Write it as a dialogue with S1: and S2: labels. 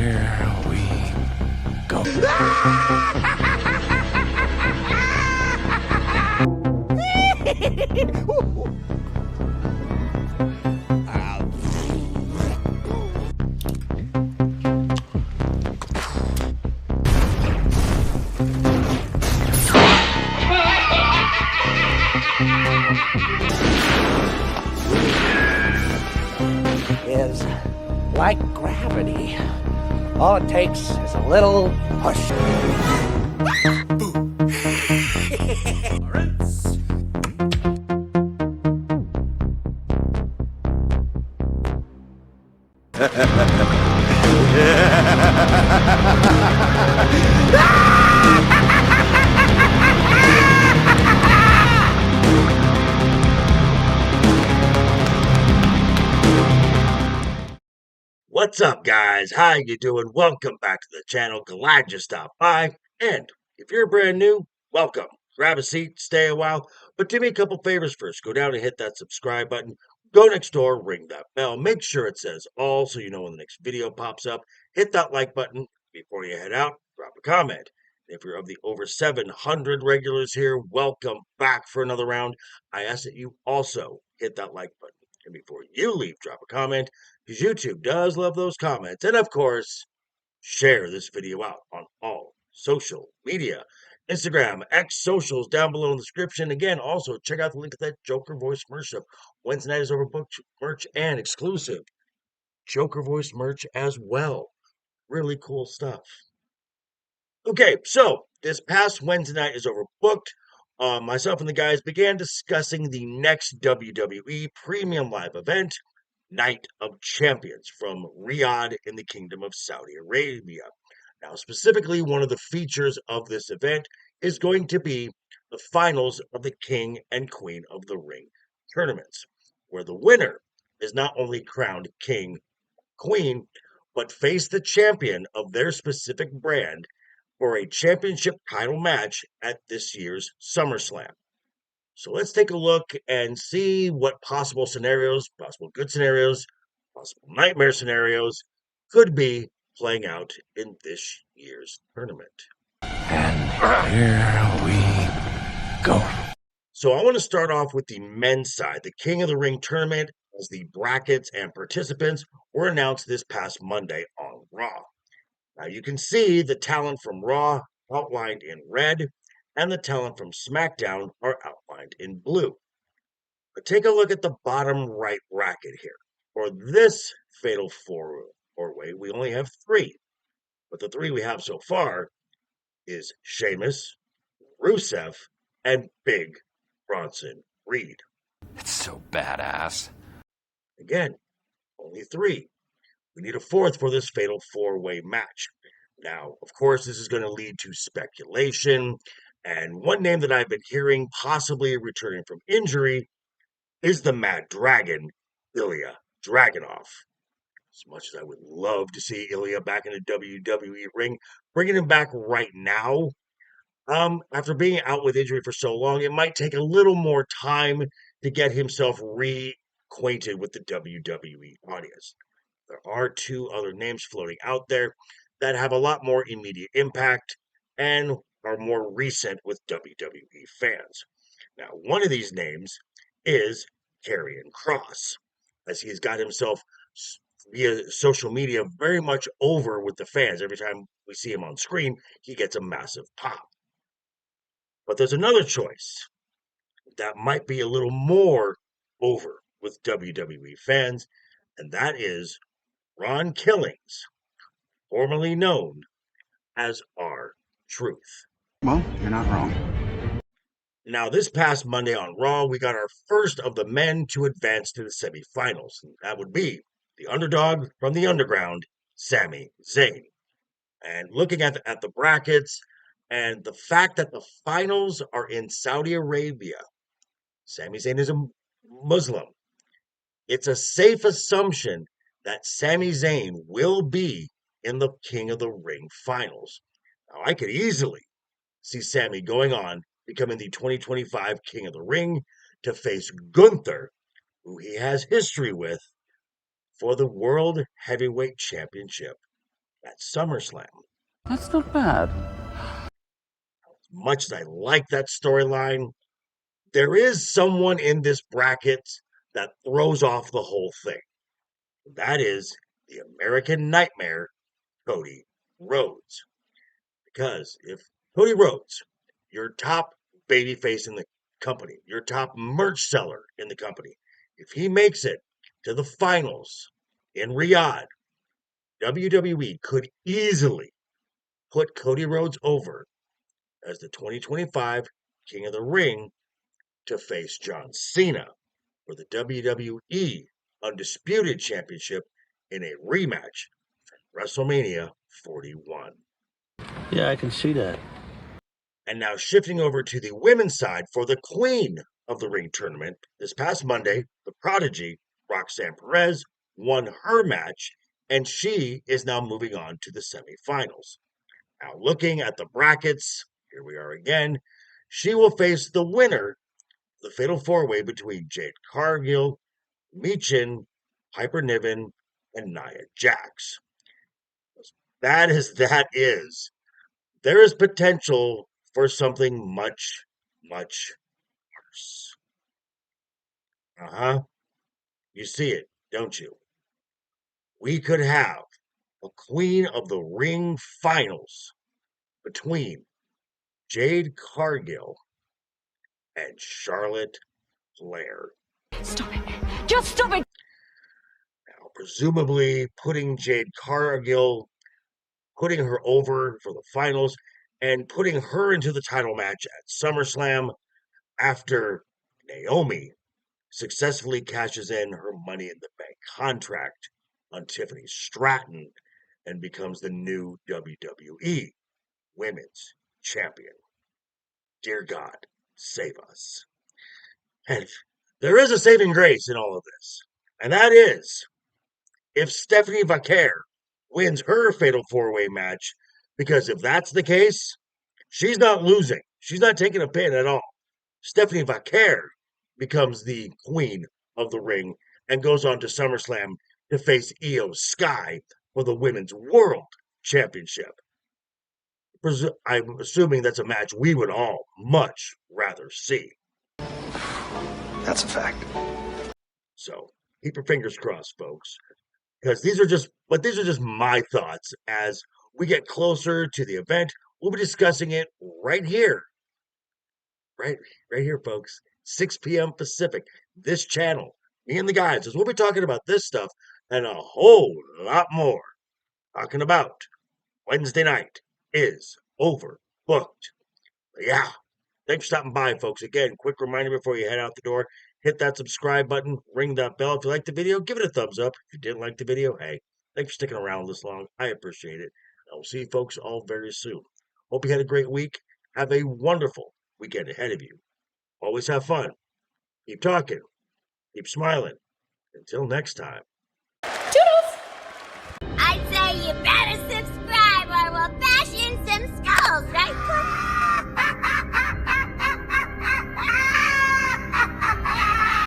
S1: Here we go.
S2: Is like gravity. All it takes is a little push.
S3: What's up, guys? How you doing? Welcome back to the channel. Glad you stopped by. And if you're brand new, welcome. Grab a seat, stay a while, but do me a couple favors first. Go down and hit that subscribe button. Go next door, ring that bell. Make sure it says all so you know when the next video pops up. Hit that like button before you head out. Drop a comment. If you're of the over 700 regulars here, welcome back for another round. I ask that you also hit that like button. And before you leave, drop a comment, because YouTube does love those comments. And of course, share this video out on all social media. Instagram, X socials down below in the description. Again, also check out the link to that Joker Voice merch shop. Wednesday night is overbooked merch and exclusive Joker Voice merch as well. Really cool stuff. Okay, so this past Wednesday night is overbooked. Myself and the guys began discussing the next WWE Premium Live event, Night of Champions, from Riyadh in the Kingdom of Saudi Arabia. Now, specifically, one of the features of this event is going to be the finals of the King and Queen of the Ring tournaments, where the winner is not only crowned King, Queen, but face the champion of their specific brand for a championship title match at this year's SummerSlam. So let's take a look and see what possible scenarios, possible good scenarios, possible nightmare scenarios could be playing out in this year's tournament.
S1: And here we go.
S3: So I want to start off with the men's side. The King of the Ring tournament, as the brackets and participants were announced this past Monday on Raw. Now you can see the talent from Raw outlined in red, and the talent from SmackDown are outlined in blue. But take a look at the bottom right bracket here. For this Fatal Four-Way, we only have three. But the three we have so far is Sheamus, Rusev, and Big Bronson Reed.
S1: It's so badass.
S3: Again, only three. We need a fourth for this Fatal Four-Way match. Now, of course, this is going to lead to speculation. And one name that I've been hearing possibly returning from injury is the Mad Dragon, Ilya Dragunov. As much as I would love to see Ilya back in the WWE ring, bringing him back right now, after being out with injury for so long, it might take a little more time to get himself reacquainted with the WWE audience. There are two other names floating out there that have a lot more immediate impact and are more recent with WWE fans. Now, one of these names is Karrion Kross, as he's got himself via social media very much over with the fans. Every time we see him on screen, he gets a massive pop. But there's another choice that might be a little more over with WWE fans, and that is Ron Killings, formerly known as R-Truth.
S4: Well, you're not wrong.
S3: Now, this past Monday on Raw, we got our first of the men to advance to the semifinals. That would be the underdog from the underground, Sami Zayn. And looking at the brackets and the fact that the finals are in Saudi Arabia, Sami Zayn is a Muslim. It's a safe assumption that Sami Zayn will be in the King of the Ring finals. Now, I could easily see Sami going on, becoming the 2025 King of the Ring to face Gunther, who he has history with, for the World Heavyweight Championship at SummerSlam.
S4: That's not bad.
S3: Much as I like that storyline, there is someone in this bracket that throws off the whole thing. That is the American Nightmare, Cody Rhodes. Because if Cody Rhodes, your top babyface in the company, your top merch seller in the company, if he makes it to the finals in Riyadh, WWE could easily put Cody Rhodes over as the 2025 King of the Ring to face John Cena for the WWE Undisputed Championship in a rematch from WrestleMania 41.
S4: Yeah, I can see that.
S3: And now shifting over to the women's side for the Queen of the Ring tournament, this past Monday, the prodigy, Roxanne Perez, won her match, and she is now moving on to the semifinals. Now, looking at the brackets, here we are again. She will face the winner, the fatal four-way between Jade Cargill, Michin, Piper Niven, and Nia Jax. That is. There is potential for something much, much worse. Uh-huh. You see it, don't you? We could have a Queen of the Ring finals between Jade Cargill and Charlotte Flair.
S5: Stop it. Just stop it.
S3: Now, presumably putting Jade Cargill, putting her over for the finals, and putting her into the title match at SummerSlam after Naomi successfully cashes in her Money in the Bank contract on Tiffany Stratton and becomes the new WWE Women's Champion. Dear God, save us. And there is a saving grace in all of this, and that is if Stephanie Vaquer wins her fatal four-way match, because if that's the case, she's not losing. She's not taking a pin at all. Stephanie Vaquer becomes the queen of the ring and goes on to SummerSlam to face Io Sky for the Women's World Championship. I'm assuming that's a match we would all much rather see.
S1: That's a fact.
S3: So keep your fingers crossed, folks, because these are just my thoughts as we get closer to the event. We'll be discussing it right here, right, right here, folks. 6 p.m. Pacific. This channel, me and the guys, as we'll be talking about this stuff and a whole lot more. Talking about Wednesday night is overbooked. But yeah, thanks for stopping by, folks. Again, quick reminder before you head out the door, hit that subscribe button, ring that bell. If you liked the video, give it a thumbs up. If you didn't like the video, hey, thanks for sticking around this long. I appreciate it. I will see you folks all very soon. Hope you had a great week. Have a wonderful weekend ahead of you. Always have fun. Keep talking. Keep smiling. Until next time.